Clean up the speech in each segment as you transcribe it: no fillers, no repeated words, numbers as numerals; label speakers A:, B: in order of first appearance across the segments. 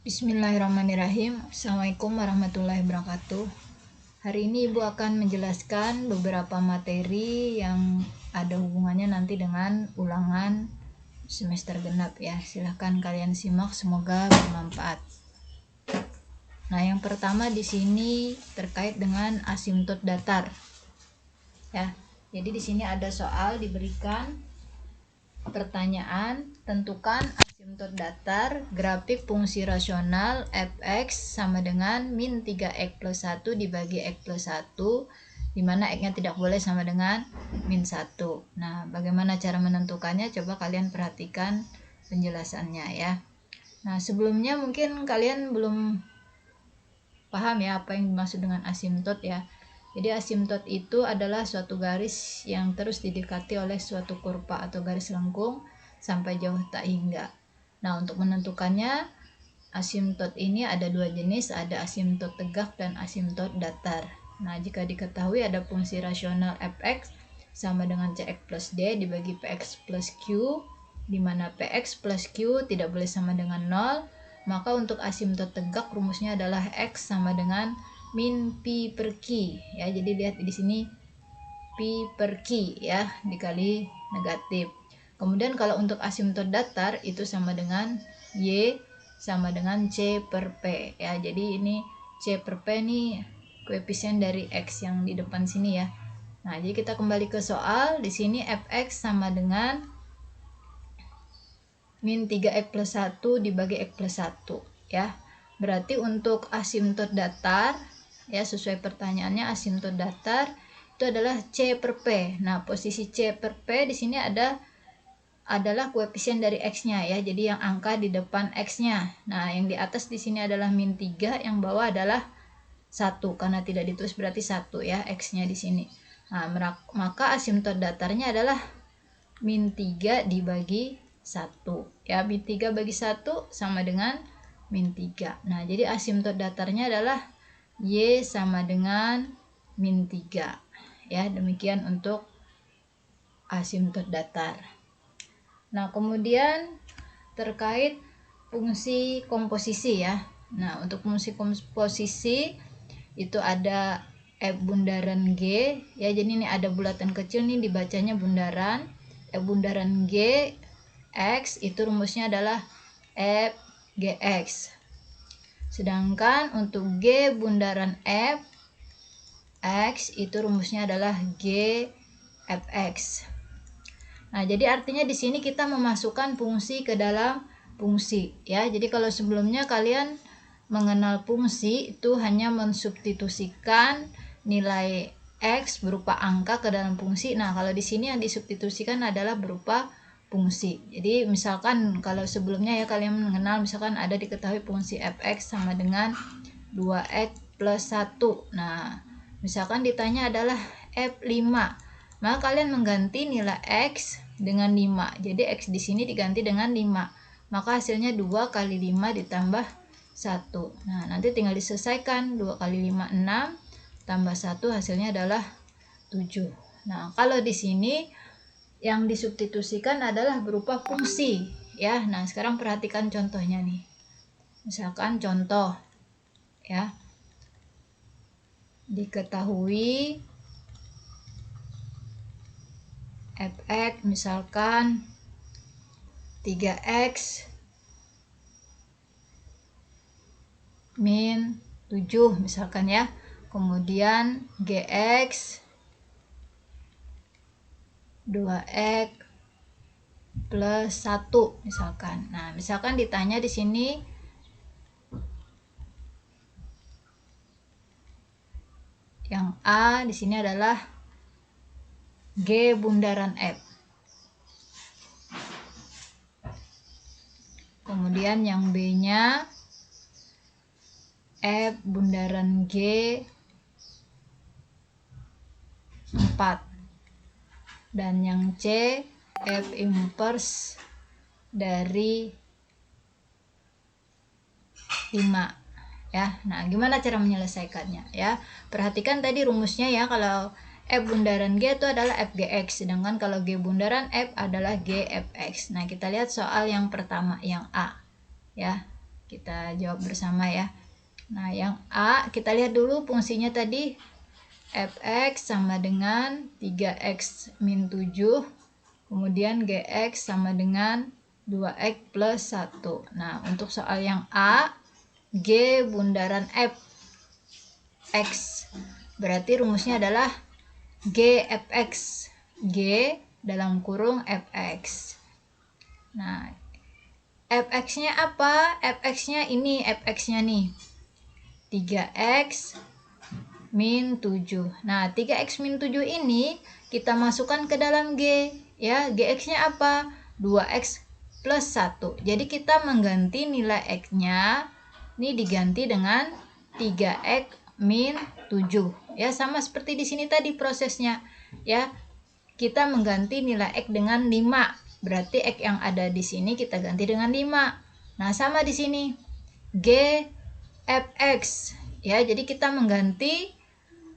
A: Bismillahirrahmanirrahim. Assalamualaikum warahmatullahi wabarakatuh. Hari ini Ibu akan menjelaskan beberapa materi yang ada hubungannya nanti dengan ulangan semester genap ya. Silahkan kalian simak, semoga bermanfaat. Nah, yang pertama di sini terkait dengan asimtot datar. Ya. Jadi di sini ada soal diberikan pertanyaan, tentukan asimtot datar grafik fungsi rasional fx sama dengan min 3x plus 1 dibagi x plus 1, di mana x-nya tidak boleh sama dengan min 1. Nah, bagaimana cara menentukannya? Coba kalian perhatikan penjelasannya ya. Nah, sebelumnya mungkin kalian belum paham ya apa yang dimaksud dengan asimtot ya. Jadi asimtot itu adalah suatu garis yang terus didekati oleh suatu kurva atau garis lengkung sampai jauh tak hingga. Nah, untuk menentukannya asimtot ini ada dua jenis, ada asimtot tegak dan asimtot datar. Nah, jika diketahui ada fungsi rasional fx sama dengan cx plus d dibagi px plus q, di mana px plus q tidak boleh sama dengan 0, maka untuk asimtot tegak rumusnya adalah x sama dengan min pi per q ya. Jadi lihat di sini pi per q ya dikali negatif. Kemudian kalau untuk asimtot datar itu sama dengan y sama dengan c per p ya. Jadi ini c per p ini koefisien dari x yang di depan sini ya. Nah, jadi kita kembali ke soal. Di sini fx sama dengan min 3x plus 1 dibagi x plus 1 ya. Berarti untuk asimtot datar ya, sesuai pertanyaannya asimtot datar itu adalah c per p. Nah, posisi c per p di sini adalah koefisien dari x-nya ya. Jadi yang angka di depan x-nya. Nah, yang di atas di sini adalah min 3, yang bawah adalah 1 karena tidak ditulis berarti 1 ya x-nya di sini. Nah, maka asimtot datarnya adalah min 3 dibagi 1 ya. Min 3 bagi 1 sama dengan min 3. Nah, jadi asimtot datarnya adalah y sama dengan min 3 ya. Demikian untuk asimtot datar. Nah, kemudian terkait fungsi komposisi ya. Nah, untuk fungsi komposisi itu ada f bundaran g ya. Jadi ini ada bulatan kecil nih, dibacanya bundaran. F bundaran g x itu rumusnya adalah f gx. Sedangkan untuk g bundaran f x itu rumusnya adalah g fx. Nah, jadi artinya di sini kita memasukkan fungsi ke dalam fungsi ya. Jadi kalau sebelumnya kalian mengenal fungsi itu hanya mensubstitusikan nilai x berupa angka ke dalam fungsi. Nah, kalau di sini yang disubstitusikan adalah berupa fungsi. Jadi misalkan kalau sebelumnya ya kalian mengenal, misalkan ada diketahui fungsi fx sama dengan 2x plus 1. Nah, misalkan ditanya adalah f5, maka kalian mengganti nilai x dengan 5. Jadi x di sini diganti dengan 5. Maka hasilnya 2 kali 5 ditambah 1. Nah, nanti tinggal diselesaikan. 2 kali 5 6 tambah 1 hasilnya adalah 7. Nah, kalau di sini yang disubstitusikan adalah berupa fungsi ya. Nah, sekarang perhatikan contohnya nih. Misalkan contoh ya. Diketahui fx misalkan 3x min 7 misalkan ya. Kemudian gx 2x plus 1 misalkan. Nah, misalkan ditanya di sini yang A di sini adalah g bundaran f. Kemudian yang B-nya f bundaran g 4. Dan yang C f inverse dari 5 ya. Nah, gimana cara menyelesaikannya ya? Perhatikan tadi rumusnya ya. Kalau f bundaran g itu adalah f gx, sedangkan kalau g bundaran f adalah g fx. Nah, kita lihat soal yang pertama yang A ya. Kita jawab bersama ya. Nah, yang A kita lihat dulu fungsinya tadi, fx sama dengan 3x min 7, kemudian gx sama dengan 2x plus 1. Nah, untuk soal yang A, G bundaran f x, berarti rumusnya adalah G fx, G dalam kurung fx. Nah, fx-nya apa? Fx-nya ini, fx-nya nih 3x min 7. Nah, 3x min 7 ini kita masukkan ke dalam G, ya. Gx-nya apa? 2x plus 1. Jadi kita mengganti nilai x-nya, ini diganti dengan 3x min 7. Ya, sama seperti di sini tadi prosesnya, ya. Kita mengganti nilai x dengan 5. Berarti x yang ada di sini kita ganti dengan 5. Nah, sama di sini. G fx, ya. Jadi kita mengganti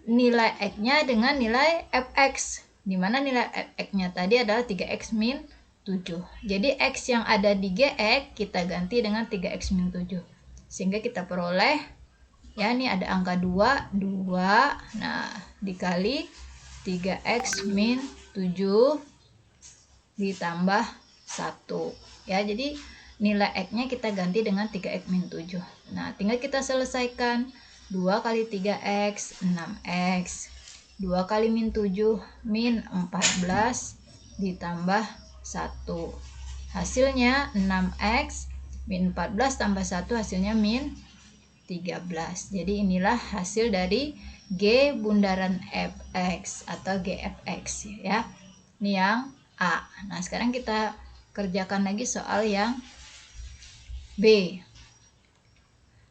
A: nilai x-nya dengan nilai fx, di mana nilai fx-nya tadi adalah 3x min 7. Jadi x yang ada di gx kita ganti dengan 3x min 7. Sehingga kita peroleh, ya, ini ada angka 2, nah, dikali 3x min 7 ditambah 1. Ya, jadi nilai x-nya kita ganti dengan 3x min 7. Nah, tinggal kita selesaikan. 2 kali 3x, 6x. 2 kali min 7, min 14 ditambah 1. Hasilnya 6x min 14 tambah 1 hasilnya min 13. Jadi inilah hasil dari G bundaran fx atau GFX, ya. Ini yang A. Nah, sekarang kita kerjakan lagi soal yang B.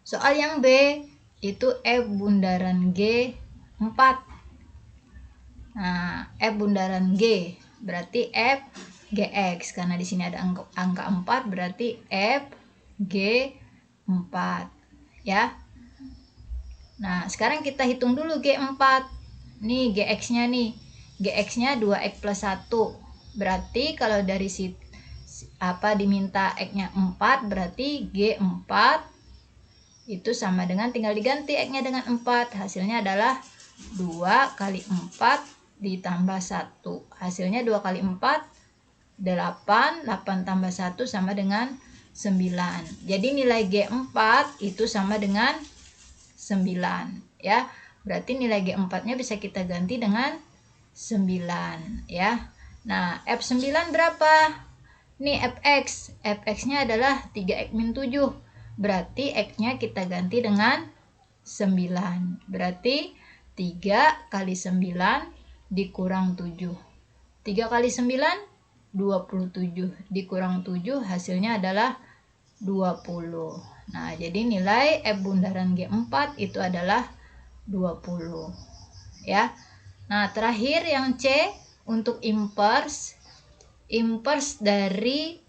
A: Soal yang B itu F bundaran G 4. Nah, F bundaran G berarti F GX, karena di sini ada angka 4 berarti F G 4, ya. Nah, sekarang kita hitung dulu G4. Nih GX-nya nih. GX-nya 2x plus 1. Berarti kalau dari diminta x-nya 4, berarti G4 itu sama dengan, tinggal diganti x-nya dengan 4. Hasilnya adalah 2 kali 4 ditambah 1. Hasilnya 2 kali 4, 8. 8 tambah 1 sama dengan 9. Jadi nilai G4 itu sama dengan 9, ya. Berarti nilai G4-nya bisa kita ganti dengan 9, ya. Nah, F9 berapa? Nih fx. Fx-nya adalah 3x min 7. Berarti x-nya kita ganti dengan 9. Berarti 3 kali 9 dikurang 7. 3 kali 9, 27. Dikurang 7 hasilnya adalah 20. Nah, jadi nilai F bundaran G4 itu adalah 20, ya. Nah, terakhir yang C untuk inverse dari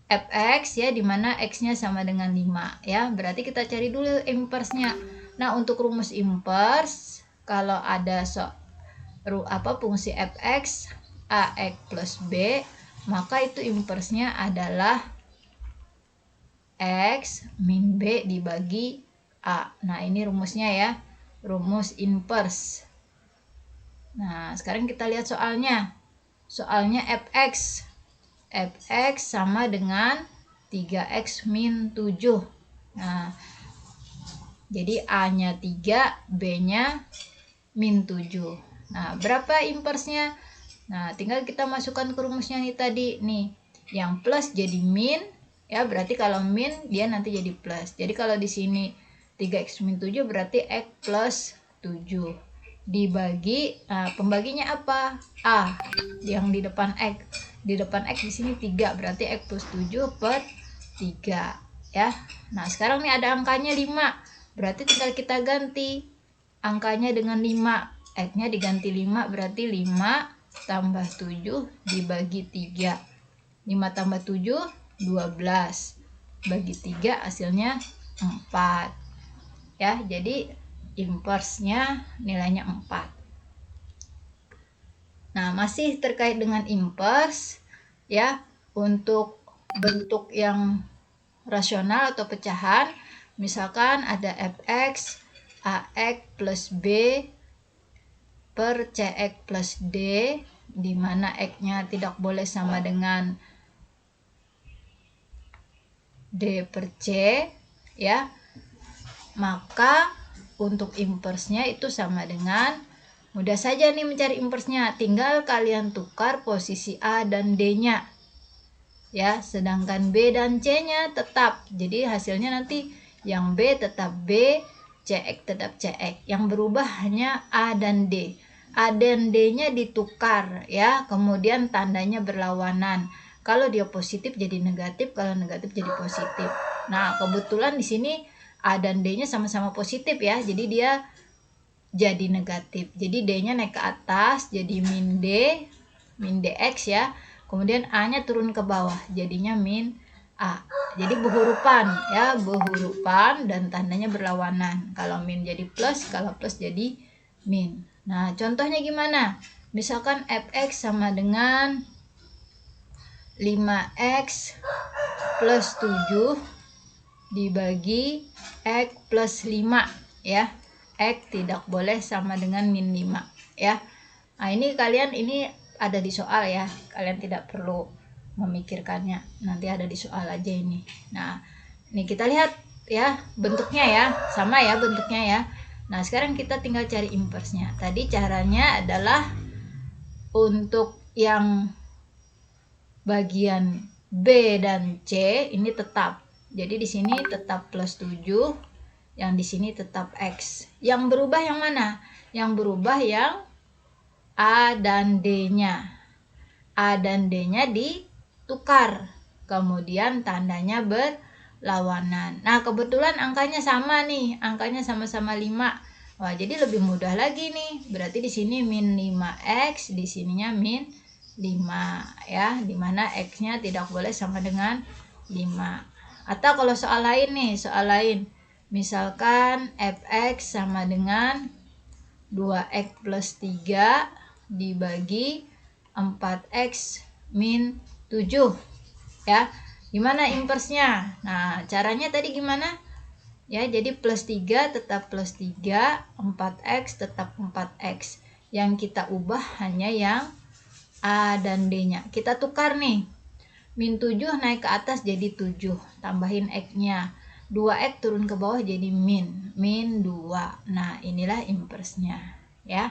A: fx, ya, dimana x-nya sama dengan 5, ya. Berarti kita cari dulu inverse-nya. Nah, untuk rumus inverse, kalau ada fungsi fx ax plus b, maka itu inverse-nya adalah x min b dibagi a. Nah, ini rumusnya, ya, rumus inverse. Nah, sekarang kita lihat soalnya. Soalnya fx sama dengan 3x min 7. Nah, jadi a-nya 3, b-nya min 7. Nah, berapa inverse-nya? Nah, tinggal kita masukkan ke rumusnya nih tadi. Nih, yang plus jadi min, ya, berarti kalau min dia nanti jadi plus. Jadi kalau di sini 3x min 7 berarti x plus 7. Dibagi, pembaginya apa? A, yang di depan x. Di depan x di sini 3, berarti x plus 7 per 3, ya. Nah, sekarang nih ada angkanya 5. Berarti tinggal kita ganti angkanya dengan 5. X-nya diganti 5, berarti 5 tambah 7 dibagi 3. 5 tambah 7, 12. Bagi 3 hasilnya 4. Ya, jadi inverse-nya nilainya 4. Nah, masih terkait dengan inverse, ya, untuk bentuk yang rasional atau pecahan, misalkan ada fx ax plus b per cx plus d, di mana x-nya tidak boleh sama dengan d per c, ya, maka untuk inversnya itu sama dengan, mudah saja nih mencari inversnya, tinggal kalian tukar posisi a dan d-nya, ya, sedangkan b dan c-nya tetap, jadi hasilnya nanti yang b tetap b, cx tetap cx, yang berubah hanya a dan d. A dan d-nya ditukar, ya, kemudian tandanya berlawanan. Kalau dia positif jadi negatif, kalau negatif jadi positif. Nah, kebetulan di sini a dan d-nya sama-sama positif, ya, jadi dia jadi negatif. Jadi d-nya naik ke atas jadi min dx, ya. Kemudian a-nya turun ke bawah jadinya min a. Jadi behurupan, ya, behurupan dan tandanya berlawanan. Kalau min jadi plus, kalau plus jadi min. Nah, contohnya gimana? Misalkan fx sama dengan 5x plus 7 dibagi x plus 5, ya. X tidak boleh sama dengan min 5, ya. Nah, ini ada di soal, ya, kalian tidak perlu memikirkannya, nanti ada di soal aja ini. Nah, ini kita lihat, ya, bentuknya, ya, sama, ya, bentuknya, ya. Nah, sekarang kita tinggal cari inversnya. Tadi caranya adalah untuk yang bagian B dan C ini tetap, jadi di sini tetap plus 7, yang di sini tetap X. Yang berubah yang mana? Yang berubah yang A dan D-nya. A dan D-nya ditukar, kemudian tandanya berlawanan. Nah, kebetulan angkanya sama nih, angkanya sama-sama 5. Wah, jadi lebih mudah lagi nih. Berarti di sini min 5x, di sininya min 5, ya, dimana x-nya tidak boleh sama dengan 5. Atau kalau soal lain nih, soal lain, misalkan fx sama dengan 2x plus 3 dibagi 4x min 7, ya. Gimana inversnya? Nah, caranya tadi gimana? Ya, jadi plus 3 tetap plus 3, 4x tetap 4x. Yang kita ubah hanya yang A dan D-nya. Kita tukar nih. Min 7 naik ke atas jadi 7, tambahin x-nya. 2x turun ke bawah jadi min 2. Nah, inilah inversnya, ya.